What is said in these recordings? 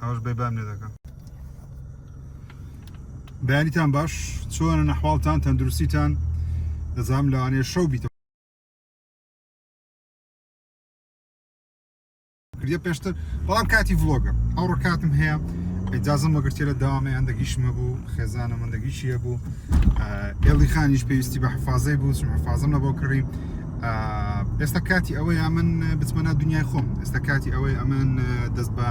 ئەوش بێبام لێ دەکەم. بەیانیتان باش چۆنە نەحواڵتان تەندروستیتان دەزانم لەوانەیە شەو بیتەوە کردیە پێشتر بەڵام کاتی ڤڵۆگە ئەو ڕۆکاتم هەیە ئیجازەم وەگرتێ لە داوامێ هەندێکیشمە بوو خێزانم هەندێکیشیە بوو ئێڵی خانیش پێویستی بە حفاظەی بوو چون حفاظەم لە بۆ کڕی ئێستا کاتی ئەوەی ئەمن بچمەنە دنیای خۆم ئێستا کاتی ئەوەی ئەمن دەست بە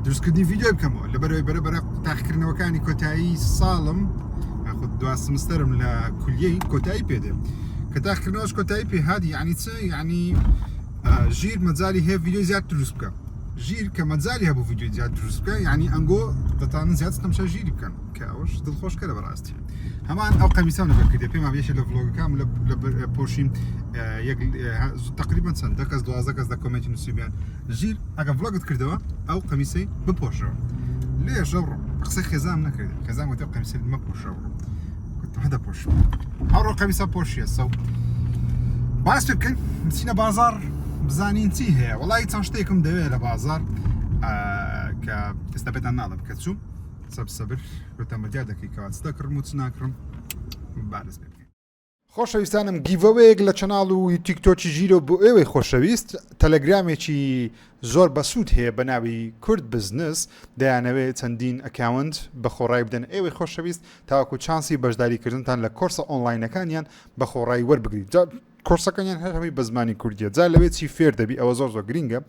دروستکردنی ڤیدیۆ بکەمەوە لەبەرەوەی بەرە تاقیکردنەوەکانی کۆتایی ساڵم خۆ دو سمستەرم لە کولیەی کۆتایی پێدێ کە تاقیکردنەوەش کۆتایی پێ هادی یعنی چ یعنی ژیر مەجای هەیە ڤیدیۆ زیاد دروست بکە ژیر کە مەجای هەبوو ڤیدیۆ زیاد دروست بکە یعنی ئەنگۆ دەتانن زیاد تەماشا ژیری بکەن کە ئەوش دڵخۆشکە لە بەڕاستی هەمان ئەو قەمیسەم لەبەر کردێ پێم وایە لە ڤڵۆگەکەم لە پۆشین تقریبا چەند 10 کەس 12 کەس لە کۆمنتی نووسیبیان ژیر ئەگە ڤڵۆگت کردەوە ئەو قەمیسەی بپۆشەوە لێش ئەوڕۆ قسەی خێزانم نەکرد خێزانم وتێ قەمیسەی مەپۆشەوە هەدە پۆش ئەوڕۆ قەمیسە پۆشیە سەو باس بکەین بچینە بازار بزانین چی هەیە وەڵی چەند شتێکم دەوێت لە بازار کە ئێستا پێتان ناڵم کە چوو سەبر بتەمەجار دەکەیتەوە چ دەکڕم و چ ناکڕم بارز بکەین خۆشەویستانم گیڤەوەیەک لە چەناڵ و تیکتۆکی ژیرۆ بۆ ئێوەی خۆشەویست تەلەگرامێکی زۆر بەسوود هەیە بە ناوی کورد بزنس دەیانەوێت چەندین ئەکاونت بە خۆڕای بدەن ئێوەی خۆشەویست تاوەکو چانسی بەشداریکردنتان لە کۆرسە ئۆنلاینەکانیان بە خۆڕای وەربگریت کۆرسەکەیان هەروی بە زمانی کوردیە جا لەوێ چی فێر دەبی ئەوە زۆر گرینگە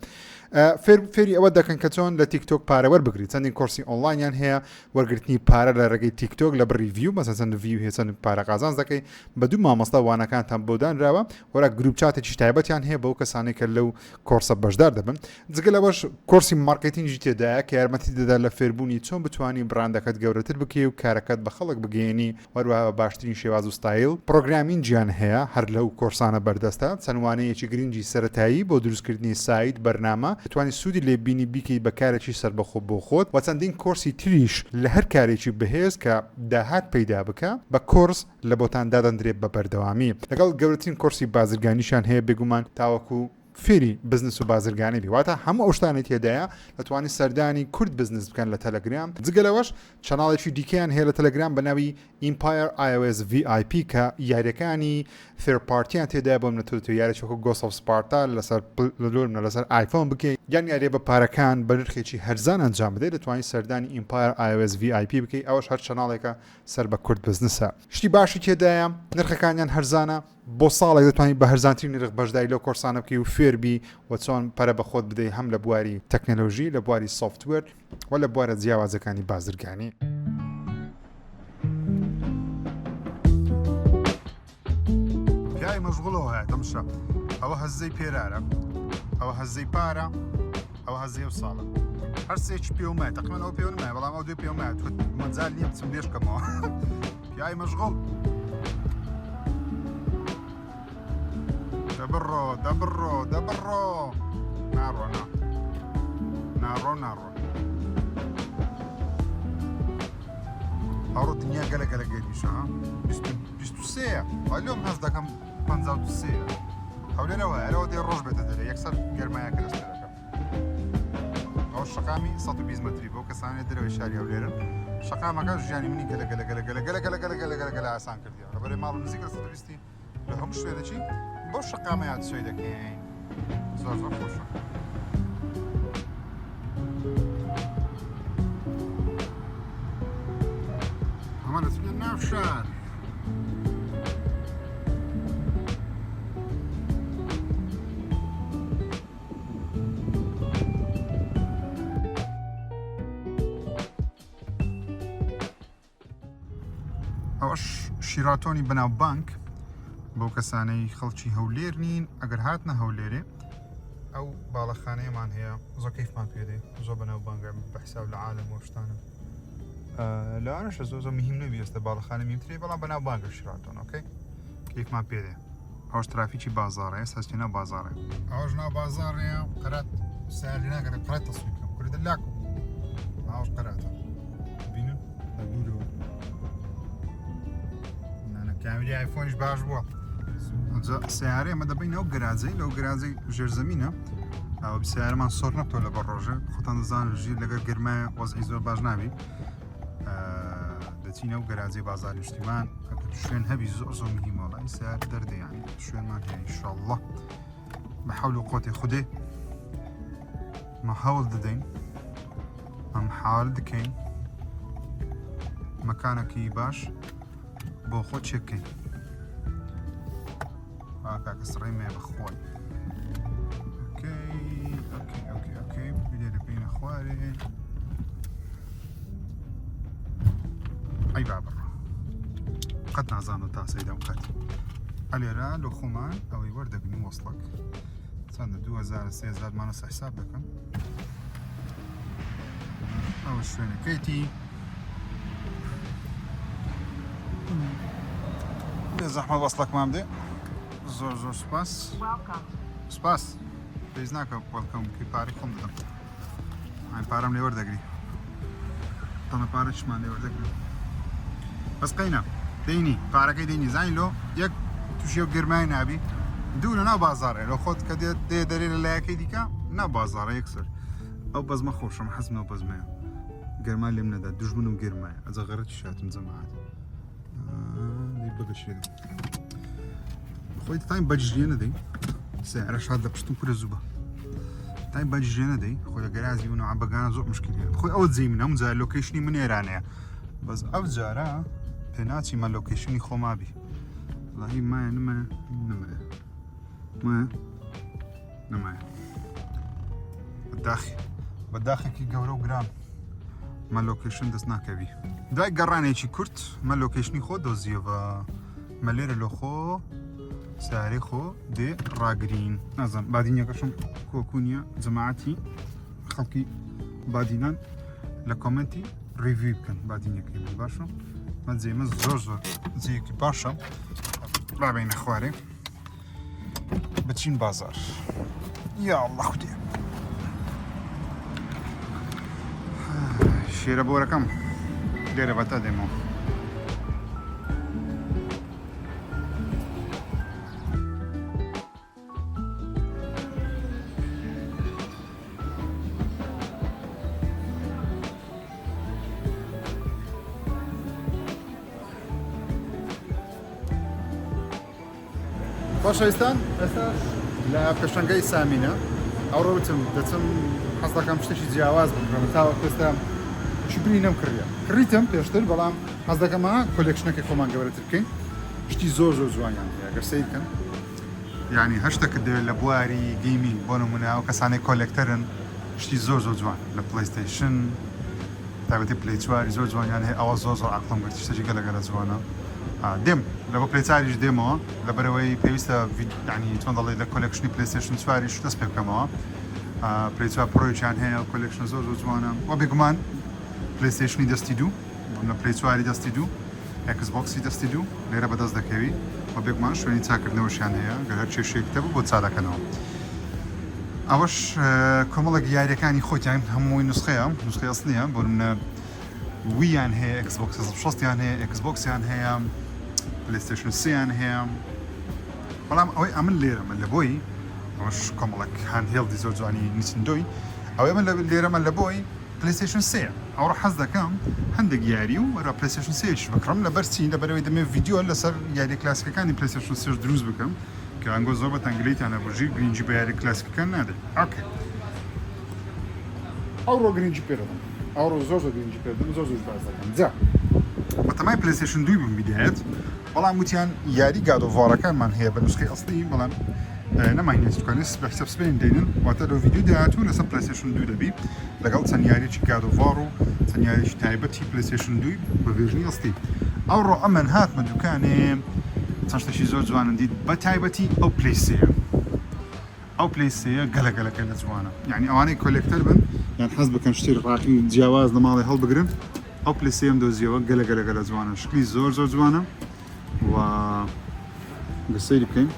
فێری ئەوە دەکەن کە چۆن لە تیکتۆک پارە وەربگریت چەندین کۆرسی ئۆنلاینیان هەیە وەرگرتنی پارە لە ڕێگەی تیکتۆک لە بڕی ڤیو مەسەن چەند ڤیو هەیە چەند پارە قازانج دەکەی بە دوو مامۆستا وانەکانتان بۆ دانراوە وەرە گروپ چاتێکی تایبەتیان هەیە بەو کەسانی کە لەو کۆرسە بەشدار دەبن جگە لەوەش کۆرسی مارکتینگی تێدایە کە یارمەتی دەدا لە فێربوونی چۆن بتوانی براندەکەت گەورەتر بکەی و کارەکەت بە خەڵک بگەێنی وەروەها باشترین شێواز و ستایل پرۆگرامینگیان هەیە هەر لەو کۆرسانە بەردەستە چەندوانەیەکی گرنگی سەرەتایی بۆ دروستکردنی سایت بەرنامە توانی سوودی لێ بینی بیکەی بە کارێکی سەربەخۆ بۆ خۆت و چەندین کۆرسی تریش لە هەر کارێکی بەهێز کە داهات پەیدا بکە بە کۆرس لە بۆتان دادەندرێت بە بەردەوامی لەگەڵ گەورەترین کۆرسی بازرگانیشان هەیە بێگومان تاوەکو فێری بزنس و بازرگانی بیواتە هەموو ئەو شتانی تێدایە دەتوانانی سەردانی کورد بزنس بکەن لە تەلەگرام جگەلەوەش چەناڵێکی دیکەیان هەیە لە تەلەگرام بە ناوی Empire iOS VIP کە یاریەکانی فێرپارتیان تێدایە بۆم نەتوێت یارێکی وەکو Ghost of Sparta لەسەر آیفۆن بکەیت یان یاریە بە پارەکان بە نرخێکی هەرزان ئەنجام بدەیت دەتوانانی سەردانی Empire iOS VIP بکەیت ئەوەش هەر چەناڵێکە سەر بە کورد بزنسە شتی باشی تێدایە نرخەکانیان هەرزانە بۆ ساڵێک دەتوانانی بە هەرزانترین نرخ بەشداری لەو کۆرسانە بکەی و فێربی و چۆن پەرە بە خۆت بدەیت هەم لە بواری تەکنەلۆژی لە بواری سۆفتوێر و لە بوارە جیاوازەکانی بازرگانی پیاوی مەشغوڵەوە هەیە دەمشە ئەوە هەزەی پێرارە ئەوە هەزەی پارە ئەوە هەزەی و ساڵە هەر سێکی پێومای تەقریبەن ئەو پێوە نمایە بەڵام ئەو دوێ پێومایە مەجال نییە بچم لێش بکەمەوە پیاوی مەشغوڵ دەبڕۆ ناڕۆ ئەوڕۆ دنیا گەلە گەیشە 23 ئەلۆم هەست دەکەم 53 هەولێرەوە ئەرەوە دێ ڕۆژ بێتە دەرێ یەکسەر گەرمایەکە لەستێرەکە ئەو شقامی 120 متری بۆ کەسانێت دەرەوەی شاری هەولێرن شقامەکە ژیانی منی گەلە ئاسان کردیەوە لەبەرەی ماڵ نزیکە 120 لە هەموو شوێنەچی بۆ شقامەیان سوێ دەکەین زۆر خۆشە ئەمە دەچێت ناو شار ئەوەش شیراتۆنی بەناو بانک بۆ کەسانەی خەڵکی هەولێر نین ئەگەر هاتنە هەولێرێ ئەو باڵەخانەیەمان هەیە زۆر کەیفمان پێدەی زۆر بەناو بانگە بە حساب لە عالەم و شتانە لەوانەشە زۆر مهم نەبی ئێستا باڵەخانە میمترێ بەڵام بەناو بانگە شیراتۆن ئۆکەی کەیفمان پێدێ ئەوش ترافیکی بازاڕە ئێستا هەستی ناو بازاڕێ ئەوەش ناو بازاڕەیە قەرات سیاری ناگەرێت قەرات تەسویکەم کوردە لاکو ئەوش قەراتە بینن دوورەوە کامیری آیفۆنیش باش بووە سیارەیە ئەمە دەبین ئەو گەراجەی لەو گەراجەی ژێرزەمینە ئەو بسیارمان سۆر نەبتۆ لە بەڕۆژە خۆتان دەزانن ژیر لەگەر گرمایە وەزعی زۆر باش نابی دەچینە و گەراجێ بازاری نیشتیمان ئەگەر شوێن هەبی زۆر زۆر مهمە وەڵی سیار دەردەیانی شوێنمان هەیە ئینشاءالله بە حەول و قوتی خودێ ما هەوڵ دەدەین ئەم حاڵ دکەین مەکانێکی باش بۆ خۆ چێکەین کاکە سڕێ مێ بەخۆی اوكي بدينا بينا خواري اي بابر قد نعزانو تاسي دام قد علي را لو خومان او يورد بني وصلك صار 2000 3000 ما نص حساب لكم او شوية كيتي يا زحمة وصلك ما بدي زور سباس سپاس پێویست ناکە وەڵکەم کە پارەی خۆم دەدەم پارەم لێ وەردەگری تەنە پارەشمان لێ وەردەگری بەس قەینە دەینی پارەکەی دەینی زانی لۆ یەک تووشی و گرمای نابی دوو لە ناو بازاڕێ لە خۆت کە دێ دەرێ لە لایەکەی دیکە ناو بازاڕە یەکسەر ئەو بەزمە خۆشم حەزم ئەو بەزمەیە گەرما لێم نەدا دوژمن و گرمایە ئەجە غەرەتی شاتم جەماعەت بەگەشێ خۆی تایم بەجژێ نەدەی سعر شاد لبشتم كل الزبا طيب باجي جينا دي خويا جرازي ونوع بقانا زوق مشكلة خويا أول زي منهم زي اللوكيشني من إيرانيا بس أول زارا بناتي ما اللوكيشني خو ما بي والله ما بالداخل كي جورو جرام ما اللوكيشن دسنا كبي داي قراني شي كرت ما اللوكيشني خو دوزي و ملير لو خو سعری خو دی راگرین نازم بعدين يكشم كوكونيا جماعتي خلقي بعدين لكومنتي ريفيو كان بعدين يكمل باشا ما زي ما زور زي كي باشا بابين اخواري بتشين بازار يا الله خدي شيرا بوركم دير بتا ديمو باشەویستان ئێستا لە پێشەنگەی سامینە ئەوڕۆ وتم دەچم حەز دەکەم شتێکی جیاواز بکڕم تاوەکو ئێستا چوبری نەم کڕیتم پێشتر بەڵام حەز دەکەمە کۆلێکشنەکەی خۆمان گەورەتر بکەین شتی زۆر جوانیان هەیە ئەگەر سەیر بکەن یعنی هەر شتێکت دەوێت لە بواری گەیمینگ بۆ نمونە ئەو کەسانەی کۆلێکتەرن شتی زۆر جوان لە پلەیستەیشن تایبەتی پلەی چواری زۆر جوانیان هەیە ئەوە زۆر عەقڵم گرت شتێکی گەلە جوانە دێم لە بۆ پلەیچاریش دێمەوە لەبەرەوەی پێویستە ینی چۆن دەڵێ لە کۆلێکشنی پلەیستێشن چواریش دەست پێ بکەمەوە پلەی چوار پرۆیان هەیە کۆلێکشن زۆر جوانە وە بێگومان پلەیستێشنی دەستی دوو لە پلەی چواری دەستی دوو ئەکسبۆکسی دەستی دوو لێرە بەدەست دەکەوی وە بێگومان شوێنی چاکردنەوەشیان هەیە گەر هەر کێشەیەکتە بوو بۆ چادەکەنەوە ئەوەش کۆمەڵێک یاریەکانی خۆتیان هەمووی نسخەیە نسخەی ئەسڵیە بۆ منە ویان هەیە ئەکسبۆکس 6یان هەیە ئەکسبۆکسیان هەیە پلەیستێشن 3یان هەیە بەڵام ئەوەی ئەمن لێرەمە لە بۆی ئەوەش کۆمەڵێک هاندهێڵدی زۆر جوانی نیسندۆی ئەوەی من لێرەمە لە بۆی پلەیستێشن 3 ئەوڕۆ حەز دەکەم هەندێک یاری و وەرە پلەیستێشن 3 بکڕم لەبەرچی لەبەرەوەی دەمێ ڤیدیۆ لەسەر یاری کلاسیکەکانی پلەیستێشن 3 دروست بکەم کە ئەنگۆ زۆر بە تەنگلیتیانە بژی گرنگی بە یاری کلاسیکەکان نادێت ئۆکێ ئەوڕۆ گرنگی پێدەدەم ئەوڕۆ زۆر گرنگی پێدەدەم زۆر باز دەکەم جا بەتەمای پلەیستێشن 2 بووم بیدایەت بەڵام وتیان یاری گادۆڤارەکانمان هەیە بە نسخەی ئەسڵی بەڵام نەمانێت توانێت بەحساب سپێن دێنن واتە لەو ڤیدیۆ داهاتوو لەسەر پلەیستێشن 2 دەبی لەگەڵ چەند یاریی گادۆڤار و چەند یاریی تایبەتی پلەیستێشن 2 بە ڤێژنی ئەسڵی ئەوڕۆ ئەمەن هاتمە دوکانێ چەند شتێکی زۆر جوانن دیت بە تایبەتی ئەو پلەیسەیە ئەو پلەیسەیە گەلەکە لە جوانە یعنی ئەوانەی کۆلێکتەر بن یان حەز بکەن شتی ڕاقی جیاواز لە ماڵی هەڵبگرن ئەو پلەیسەیەم دۆزیەوە گەلە لە جوانە شکلی زۆر جوانە و گەسەیری بکەین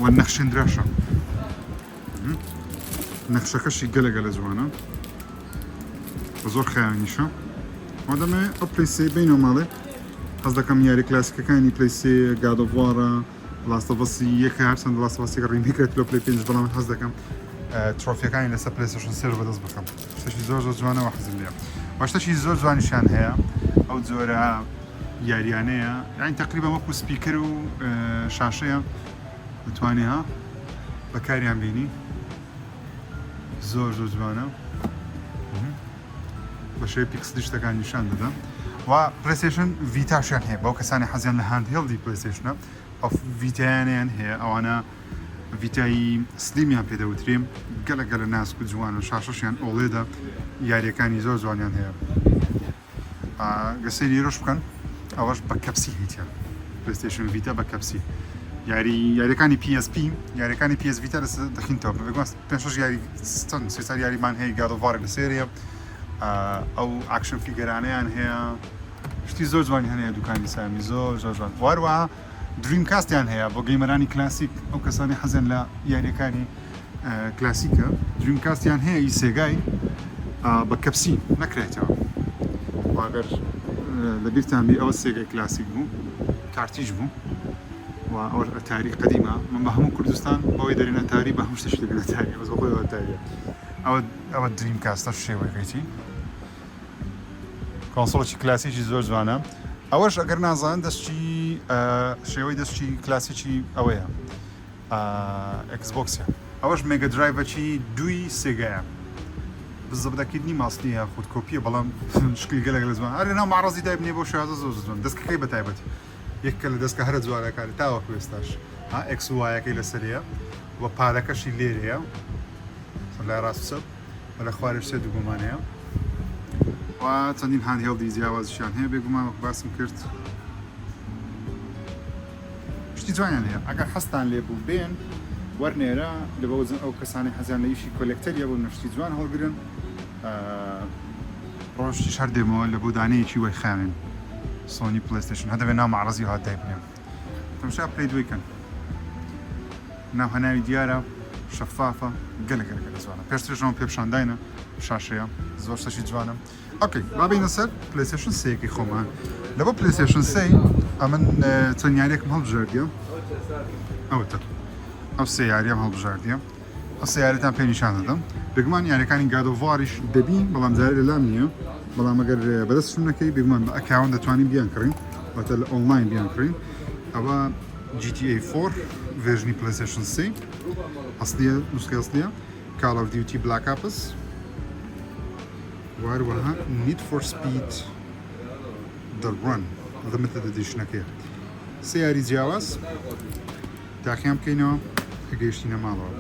و نەخشێنراشە نەخشەکەشی گەلە جوانە بە زۆر خەیانیشە و دەمێ ئەو پلەیسەیە بینەوە ماڵێ حەز دەکەم یاری کلاسیکەکانی پلەیسێ گادۆڤارە لاست اوف اس یەک هەرچەند لاست اوف اس ڕیمیک کرێت لە پلەی 5 بەڵام حەز دەکەم ترۆفیەکانی لەسەر پلەیستێشن 3 بەدەست بکەم شتێکی زۆر جوانەوە حەزم لێیە باشتەشی زۆر جوانیشان هەیە ئەو جۆرە یاریانەیە یعنی تقریبا وەکو سپیکەر و شاشەیە دەتوانێت ها بەکاریان بینی زۆر جوانە بە شێوەی پیکسلی شتەکان نیشان دەدەم و پلەیستێشن ڤیتاشیان هەیە بەو کەسانی حەزیان لە هاندهێڵدی پلەیستێشنە ئەو ڤیتایانیان هەیە ئەوانە ڤیتایی سلیمیان پێدەوترێم گەلە ناسک و جوانە شاشەشیان ئۆڵێدا یاریەکانی زۆر جوانیان هەیە گەسەری ڕۆژ بکەن ئەوەش بە کەپسی هیتیان پلەیستێشن ڤیتا بە کەپسی یاریەکانی PSP یاریەکانی PS Vita دەخینەوە پێش یاری چەند سێ یاریمان هەیە گادۆڤار لە سێریە ئەو ئاکشن فیگەرانەیان هەیە شتی زۆر جوانی هەیە دوکانی سامی زۆر جوان واروەها دریم کاستیان هەیە بۆ گەیمەرانی کلاسیک ئەو کەسانی حەزیان لە یاریەکانی کلاسیکە دریم کاستیان هەیە ئی سێگای بە کەپسی نەکرێتەوە واگەر لەبیرتان بی ئەوە سێگای کلاسیک بوو کارتیژ بوو و ئەو ئەتاری قەدیمە من بە هەموو کوردستان بەوەی دەرێنە ئەتاری بە هەموو شتێک دەبێت ئەتاری بەس بە خۆی ئەتاریە ئەوە دریم کاستە شێوەیەکەیتی کۆنسۆڵێکی کلاسیکی زۆر جوانە ئەوەش ئەگەر نازان دەستی شێوەی دەستی کلاسیکی ئەوەیە ئەکسبۆکسە ئەوەش مێگە درایڤەکی دوی سێگایە بزەبدەکردنی ماسلیە خودکۆپیە بەڵام شکلی گەلێک لە زمان ئەرێ ناو معڕەزی دای بنێ بۆ شازە زۆر جوان دەستکەکەی بە تایبەتی یەککە لە دەستکە هەرە جوانەکانی تاوەکو ئێستاش ئەکس و وایەکەی لەسەریە و پارەکەشی لێرەیە لای ڕاست سەب لە خوارش سێ دووگومان هەیە و چەندین هاندهێڵدی جیاوازیشیان هەیە بێگومان وەک باسم کرد شتی جوانیان هەیە ئەگەر هەستان لێ بوو بێن وەرنێرە لە بەوزن ئەو کەسانی حەزیان لە ئیشی کۆلێکتەریە بۆ نەشتی جوان هەڵگرن ڕۆژتیش هەر دێمەوە لە بۆ دانەیەکی وەی خاوێن سۆنی پلەیستێشن هەدەبێت ناو مەعرەزی هات دای بنێم تەماشا پلەی دویکەن ناو هەناوی دیارە شەفافە گەلە جوانە پێشترژەوە پێپشانداینە شاشەیە زۆر شتێکی جوانە ئۆکەی بابینە سەر پلەیستێشن سەیەکی خۆمان لە بۆ پلەیستێشن سەی ئەمن چەند یاریێکم هەڵبژاردیە ئەوەتە ئەو سێ یاریەم هەڵبژاردیە ئەو سێ یاریتان پێی نیشان دەدەم بێگومان یاریەکانی گادۆڤاریش دەبین بەڵام جارێ لەلام نییە بەڵام ئەگەر بەدەستشون نەکەی بێگومان بە ئەکاون دەتوانین بیان کڕین واتە لە ئۆنلاین بیان کڕین ئەوە GTA 4 ڤێژنی پلەیستێشن 3 ئەسلیە نوسخەی ئەسلیە Call of Duty Black Ops واروەها Need for Speed The Run Limited Editionەکەیە سێ یاری جیاواز تاقییان بکەینەوە کە گەیشتینە ماڵەوە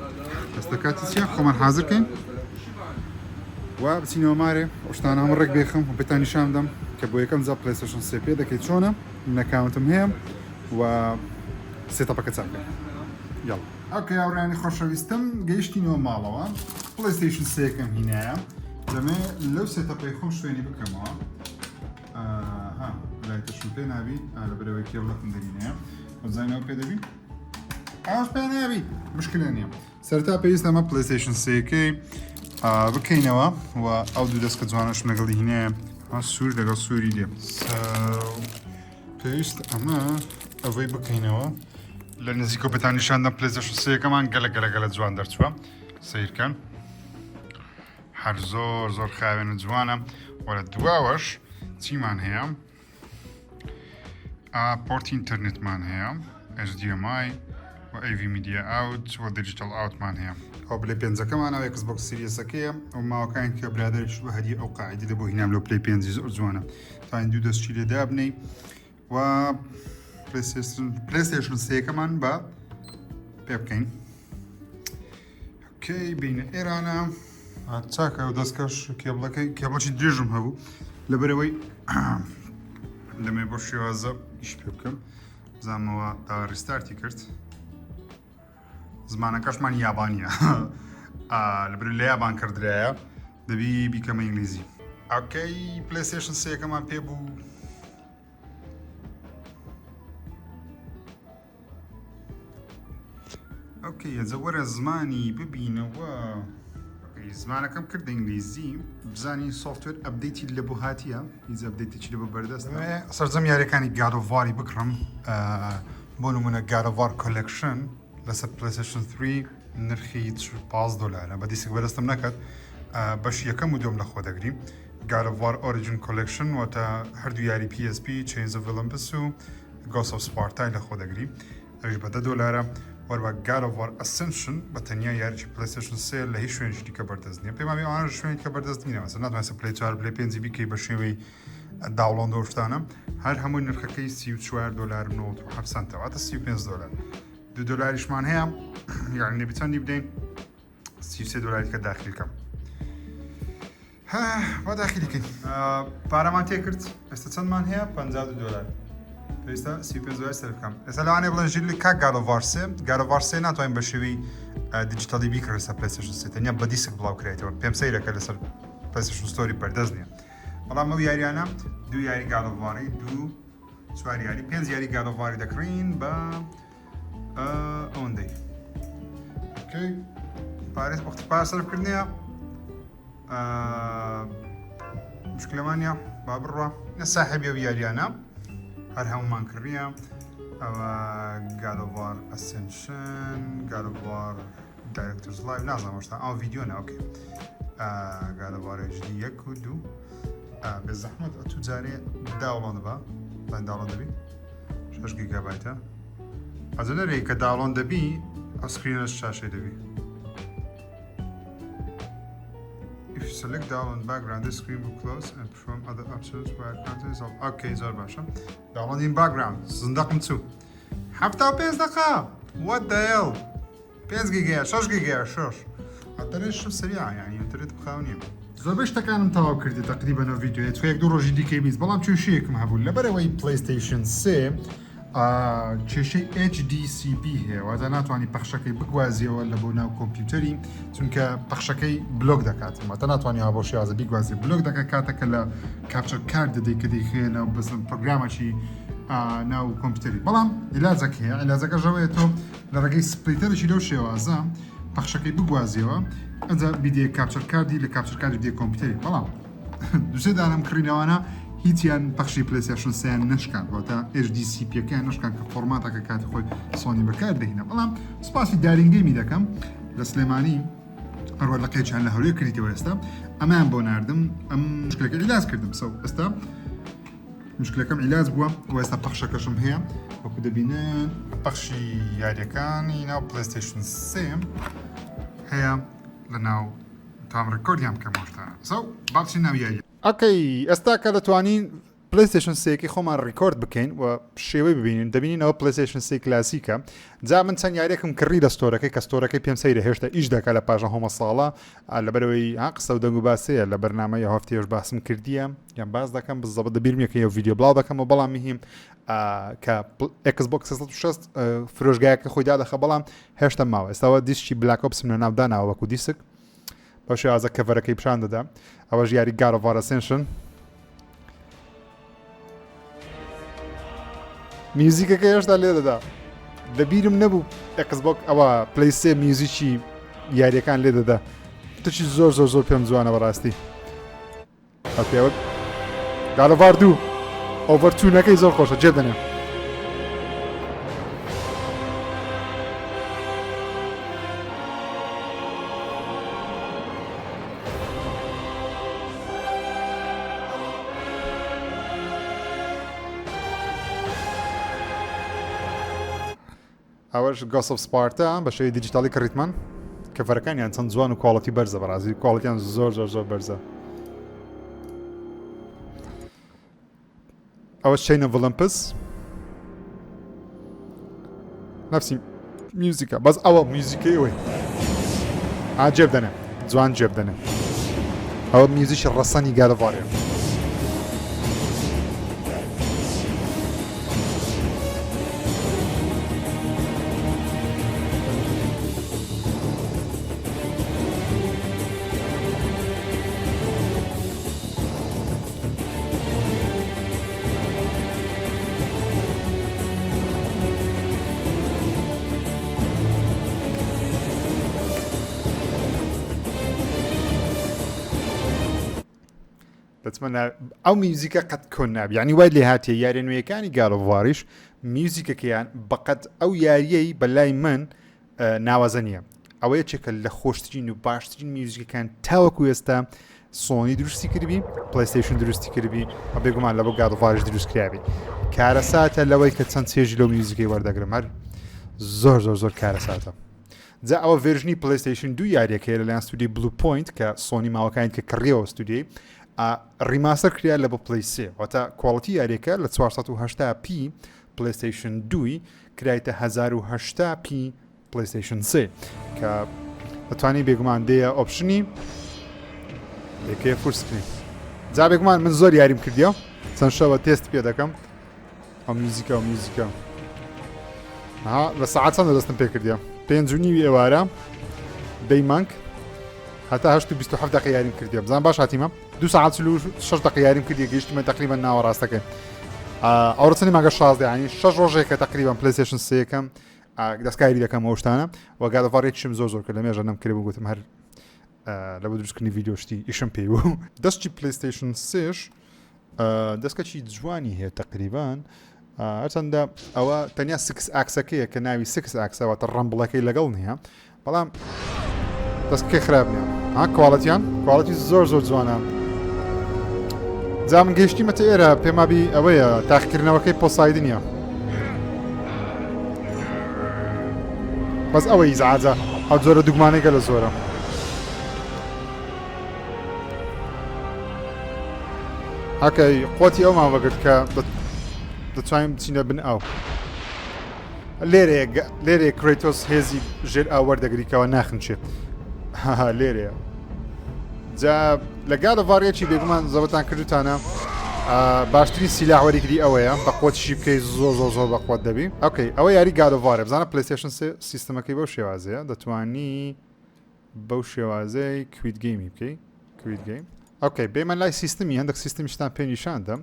دەستە کاتی چیە خۆمان حازرکەین و بچینەوە مارێ ئەوشتانە هەموو ڕێک بێخم و بێتان نیشان دەم کە بۆ یەکەم جا پلەیستێشن 3 پێ دەکەیت چۆنە من ئەکاونتم هەیە و سێتەپەکە چاکە یاڵ ئەوکە یاوڕانی خۆشەویستم گەیشتینەوە ماڵەوە پلەیستێشن 3یەکەم هینایە دەمێ لەو سێتەپەی خۆم شوێنی بکەمەوە لایتەشم پێ نابی لە بەرەوەی کێبڵەتم دەبینەیە وەزانەوە پێ دەبی ئەوش پێ نابی مشکلە نییە سەرتا پێویست ئەمە پلەیستێشن 3یەکەی بکەینەوە و ئەو دوو دەستکە جوانەش لەگەڵی هینەیە سوور لەگەڵ سووری دێ پێویست ئەمە ئەوەی بکەینەوە لە نزیکۆ بەتان نیشاندەم پلەیستێشن 3یەکەمان گەلە جوان دەرچووە سیرکەن هەر زۆر خاوێنە جوانە وەرە دواوەش چیمان هەیە پۆرتی ئینتەرنێتمان هەیە HDMI و AV Media Out و Digital Outمان هەیە ئەو بلێ پێنجەکەمانەوە Xbox Series-ەکەیە ئەو ماوەکان کە برادەرش بە هەدیە ئەو قاعدی لە بۆ هینام لەو پلەی پێنجی زۆر جوانە تاین دوو دەستی لێدا بنەی و پلەیستێشن 3یەکەمان بە پێ بکەین ئۆکەی بینە ئێرانە چاکە و دەستکەش کێبڵەکی درێژم هەبوو لەبەرەوەی لەمێ بۆ شێوازە ئیش پێ بکەم بزانمەوە تا ڕیستارتی کرد زمانەکەشمان یابانیە لەبەر لە یابان کردرایە دەبی بیکەمە ئینگلیزی ئۆکەی پلەیستێشن 3یەکەمان پێ بوو ئۆکەی ئەجە وەرە زمانی ببینەوە زمانەکەم کرد ئینگلیزی بزانی سۆفتوێر ئەپدەیتی لە بۆ هاتیە هیچ ئەپدەیتێکی لە بۆ بەردەست سەرجەم یاریەکانی گادۆڤاری بکڕم بۆ نمونە God of War Collection لەسەر PlayStation 3 نرخی $15 بە دیسک بەدەستم نەکەت بەش یەکەم و دوم لە خۆ دەگریم God of War Origin Collection واتە هەردوو یاری PSP Chains of Olympus و Ghost of Sparta لە خۆ دەگریم ئەوش بە $10 وەربە God of War Ascension بە تەنیا یاریی PlayStation 3 لە هیچ شوێنی دیکە بەردەست نییە پێم ئەوانە شوێنی کە بەردەست نینە مەسەڵەن ناتوانێت پلی 4 پلی 5 بیکەی بە شێوەی داوڵۆندەوە شتانە هەر هەمووی نرخەکەی $34.97 واتە $35 $2 هەیە یعنی بچەندی بدەین $33 کە داخلکەم با داخلیکەین پارەمان تێکرد ئێستا چەندمان هەیە $52 پێویستە $35 سەر بکەم ئێستا لەوانەیە بڵێن ژیلی کا God of War 3 God of War 3 ناتوانین بە شێوەی دیجیتالی بیکڕێت لەسەر PlayStation 3 تەنیا بە دیسک بڵاوکرێتەوە پێم سەیرەکە لەسەر PlayStation Store بەردەست نییە بەڵام ئەو یاریانە دوو یاری God of War دوو چوار یاری پێنج یاری God of War دەکڕین بە ئەوەندەی ئۆکەی پارێز وەختی پارە سەرفکردنیە مشکلەمان نییە با بڕوا ساحێبی ئەو یاریانە هەر هەمومان کڕیە ئەوە God of War Ascension God of War Director's Live نازانم شتا ئەو ڤیدیۆنە ئۆکێ God of War HD 1 و 2 بێ زەحمەت ئەتوو جارێ داوڵۆند بە بەن داوڵۆند دەبی 6 گیگابایتە ئەزە نەرێ کە داوڵۆند دەبی ئەسکرینەش شاشەی دەبی If you select download background, the screen will close and perform other options where content is of okay زۆر باشە downloading background زندەقم چوو 75 دقیقە what the hell 5 گیگا 6 گیگا 6 ئەتەرێش سریع یعنی ئینترنێت بخاو نییە زۆربەی شتەکانم تەواو کردی تقریبا ئەو ڤیدیۆیە چ یەک دوو ڕۆژی دیکەی بیست بەڵام کێشەیەکم هەبوو لەبەرەوەی PlayStation 3 کێشەی HDCP هەیە واتە ناتوانانی پەخشەکەی بگوازیەوە لە بۆ ناو کۆمپیوتەری چونکە پەخشەکەی بلۆک دەکات واتە ناتوانانی بۆ شێوازە بیگوازی بلۆک دەکات کاتێکە لە کاپچەر کارت دەدەی کە دەیخێنە و بەسم پرۆگرامێکی ناو کۆمپیوتەری بەڵام عیلاجێک هەیە عیلاجەکە ژەوەیە تۆ لە ڕێگەی سپلیتەرێکی لەو شێوازە پەخشەکەی بگوازیەوە ئەجا بیدێ کاپچەر کاردی لە کاپچەر کاردی بدێ کۆمپیوتەری بەڵام دوسێ دانم کڕینەوەنە هیچیان پەخشی PlayStation 3 نشکان واتە HDCP-یەکەیان نشکان کە فۆرماتەکە کاتی خۆی سۆنی بەکار دەهێنە بەڵام سوپاسی دارینگەیمی دەکەم لە سلێمانی هەروە لە قەیچیان لە هەولێر کردیتەوە ئێستا ئەمان بۆ ناردم ئەم مشکلەکە عیلاج کردم سەو ئێستا مشکلەکەم عیلاج بووە و ئێستا پەخشەکەشم هەیە وەکو دەبینن پەخشی یاریەکانی ناو PlayStation 3 هەیە لە ناو تام ڕێکۆردیان بکەمەوەشتا سەو باچی ناو یاری ئەکەی ئێستا کە دەتوانین PlayStation 3 خۆمان ڕیکۆرد بکەین و شێوەی ببینین دەبینینەوە PlayStation 3 کلاسیکە جا من چەند یاریەکەم کڕی لە ستۆرەکەی کە ستۆرەکەی پێم سەیرە هێشتا ئیش دەکات لە پاژە هۆمە ساڵە لەبەرەوەی قسە و دەنگ و باسەیە لە بەرنامەی هەفتەیەش باسم کردیە یان باز دەکەم بزەبە دەبیرمێکە و ڤیدیۆ بڵاو دەکەم و بەڵام میهیم کە Xbox 360 فرۆژگایەکە خۆی دادەخە بەڵام هێشتا ماوە ئێستاوە دیسکی بلاک ئۆپس منە ناوداناوە وەکو دیسک بە شێوازە کەڤەرەکەی پیشان دەدا ئەوەش یاری God of War Ascension میوزیکەکە هێشتا لێ دەدا دەبیرم نەبوو Xbox ئەوە پلی 3 میوزیکی یاریەکان لێ دەدا تچی زۆر زۆر زۆر پێم جوانە بەڕاستی پێوە God of War 2 ئۆڤەرتونەکەی زۆر خۆشە جێدەنێ ئەوەش Ghost of Sparta بە شێوەی دیجیتالی کڕیتمان کەڤەرەکانیان چەند جوان و کواڵەتی بەرزە بەڕاستی کواڵەتیان زۆر زۆر زۆر بەرزە ئەوە Chains of Olympus نفسی میوزیکە بەس ئەوە میوزیکەی ئەوەی جێب دەنێ جوان جێب دەنێ ئەوە میوزیکی ڕەسەنی God of War ئەو میوزیکە قەت کۆن نابی یعنی وای لێ هاتیە یارە نوێیەکانی God of Warش میوزیکەکەیان بەقەت ئەو یاریەی بەلای من ناوازە نییە ئەوەیە چێکە لە خۆشترین و باشترین میوزیکەکان تاوەکو ئێستا سۆنی دروستی کردبی پلیستیشن دروستی کردبی و بێگومان لە بۆ گادڤارش دروست کرابی کارەساتە لەوەی کە چەند چێژی لەو میوزیکەی وەردەگرم هەر زۆر کارەساتە جا ئەوە ڤێرژنی پلیستیشن 2 یاریەکەی لەلایەن ستودیۆ بلو پوینت کە سۆنی ماوەکانی کە کڕیەوە ستودیۆی ڕیماسەر کریا لە بۆ پلی 3 واتە کواڵیتی یاریەکە لە 480p پلیستیشن 2 کرایتە 1080p پلیستیشن 3 کە دەتوانی بێگومان دەیە ئۆپشنی یەکەیە فورسکرین جا بێگومان من زۆر یاریم کردیەوە چەند شەوە تێست پێ دەکەم ئەو میوزیکە لە سەعات چەندە دەستم پێ کردیە 5:30 ئێوارە دەیمانک هەتا 27 دقیقە یاریم کردیە بزان باش هاتیمە 2 ساعت 6 دقیقە یاریم کردیە گەیشتمە تقریبا ناوە ڕاستەکەی ئەوڕچنی ماگە 16 ینی 6 ڕۆژێکە تقریبا پلیستیشن 3 یەکەم دەستکاری دەکەم ئەو شتانە و گادڤارێکیشم زۆر کرد لە مێژە نەمکرێ بوو گوتم هەر لە بۆ دروستکردنی ڤیدیۆشتی ئیشم پێی بوو دەستی پلیستیشن 3 دەستکەی جوانی هەیە تقریبان هەرچەندە ئەوە تەنیا 6 ئاکسەکەیە کە ناوی 6 ئاکسەوەتە ڕەمبڵەکەی لەگەڵ نییە بەڵام دەستکەی خراپ نییە کواڵەتی زۆر جوانە جا من گەیشتیمەتە ئێرە پێمابی ئەوەیە تاقیکردنەوەکەی پۆسایدن نییە بەس ئەوەی زعاجە ئەو جۆرە دوگمانێکە لە زۆرە هەکەی قوتی ئەو ماوەگرت کە دەتوانین بچینە بن ئەو لێرەیە کریتۆس هێزی ژێر ئاو وەردەگریکەوە ناخنچێ لێرەیە جا لە گادڤارێکی بێگومان زەوەتان کردوتانە باشترین سیلاح وەریگری ئەوەیە بە قوتشی بکەی زۆر بەقوت دەبی ئۆکەی ئەوە یاری گادڤارە بزانە پلیستیشن 3 سیستەمەکەی بەو شێوازەیە دەتوانی بەو شێوازەی کویت گەیمی بکەی کویت گەیم ئۆکەی بێمە لای سیستمی هەندێک سیستمیشتان پێ نیشاندە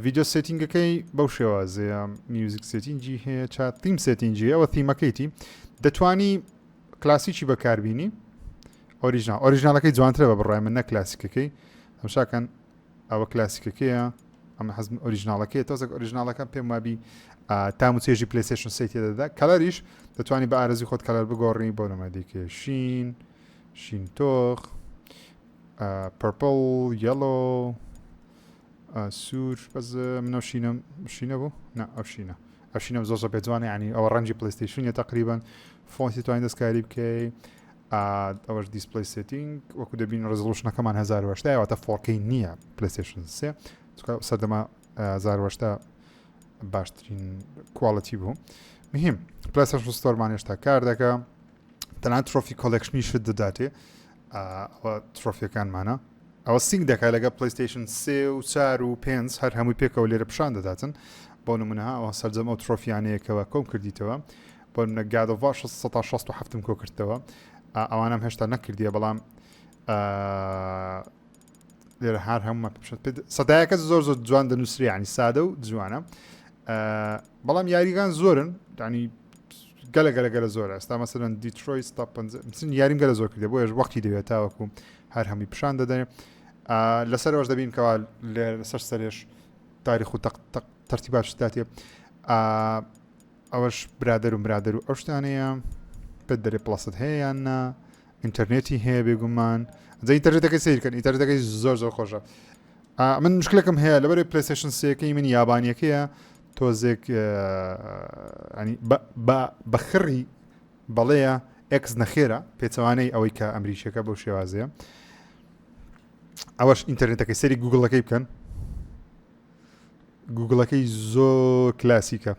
ڤیدیۆ سێتینگەکەی بەو شێوازەیە میوزیک سێتینگی هەیە چات تیم سێتینگی ئەوە تیمەکەیتی دەتوانی کلاسیکی بەکاربینی ئۆریژناڵەکەی جوانترە بە بڕای من نە کلاسیکەکەی هەمشاکەن ئەوە کلاسیکەکەیە ئەمە حەزم ئۆریژناڵەکەی تۆزێک ئۆریژناڵەکە پێم وابی تام و چێژی پلیستیشن 3 تێدەدا کەلەریش دەتوانی بە ئارەزی خۆت کەلەر بگۆڕی بۆ نمادیکە شین تۆخ پرپل یەلۆ سوور بەس منەو شینە بوو نە ئەو شینە زۆر پێ جوانە ینی ئەوە ڕەنجی پلیستیشنە تقریبا فۆنتی توانین دەستکاری بکەی ئەوەش دیسپلی سێتینگ وەکو دەبین ڕزلوشنەکەمان 1080 واتە 4K نییە پلیستیشن 3 سەردەما 1080 باشترین کواڵەتی بوو مهم پلیستیشن ستۆرمان هێشتا کار دەکە تەنانەت ترۆفی کۆلێکشنیشت دەداتێ ئەوە ترۆفیەکانمانە ئەوە سینگ دەکات لەگە پلیستیشن 3 و 4 و 5 هەر هەمووی پێکەوە لێرە پیشان دەداتن بۆ نمونەها ئەوە سەرجەم ئەو ترۆفیانەیەکەوە کۆم کردیتەوە بۆ منە گادڤار 667 کۆ کردەوە ئەوانم هێشتا نەکردیە بەڵام لێرە هەر هەموو سەدایەکە زۆر جوان دەنووسری ینی سادە و جوانە بەڵام یاریگان زۆرن ینی گەلە زۆرە ئێستا مەسەرەن دیترۆیت تا یاریم گەلە زۆر کردێ بۆ ێژ وەختی دەوێت تاوەکو هەر هەمی پیشان دەدەێ لەسەرەوەش دەبین کەوا لەسەر سەرێش تاریخ و تەرتیبات شتاتێ ئەوەش برادر و ئەو شتانەیە پێت دەرێ پڵەست هەیە یاننا ئینتەرنێتی هەیە بێگومان جا ئینتەرنێتەکەی سیرکەن ئینتەرنێتەکەی زۆر خۆشە من مشکلەکەم هەیە لەبەرەوەی پلیستیشن 3ەکەی من یابانیەکەیە تۆزێک بە خڕی بەڵەیە ئەکس نەخێرە پێچەوانەی ئەوەی کە ئەمریکیەکە بەو شێوازەیە ئەوەش ئینتەرنێتەکەی سەری گوگڵەکەی بکەن گوگڵەکەی زۆر کلاسیکە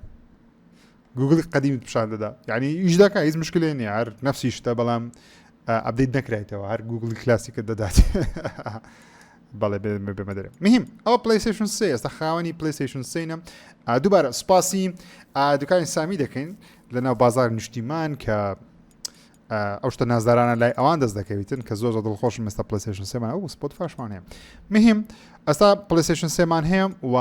گوگڵی قەدیمت پیشان دەدا یعنی ئیش دەکە هیچ مشکلێ نییە هەر نەفسی شتە بەڵام ئەپدەیت نەکرایتەوە هەر گوگڵی کلاسیکە دەدات بەڵێ بێمە دەرێ مهم ئەوە پلیستیشن 3 ئێستا خاوەنی پلیستیشن 3 دووبارە سپاسی دوکانی سامی دەکەین لەناو بازار نیشتیمان کە ئەو شتە نازدارانە لای ئەوان دەست دەکەویتن کە زۆر دڵخۆشم ئێستا پلیستیشن 3مان ئەو سپۆت فاشمان هەیە مهم ئەستا پلیستیشن 3مان هەیە و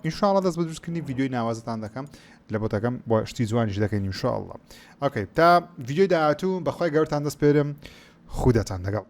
ئینشاءڵڵا دەست بە دروستکردنی ڤیدیۆی ناوازتان دەکەم لە بۆ دەکەم بۆ شتی جوانیش دەکەین ئینشاءڵڵا ئۆکەی تا ڤیدیۆی داهاتوو بەخوای گەورتان دەست پێرم خودەتان لەگەڵ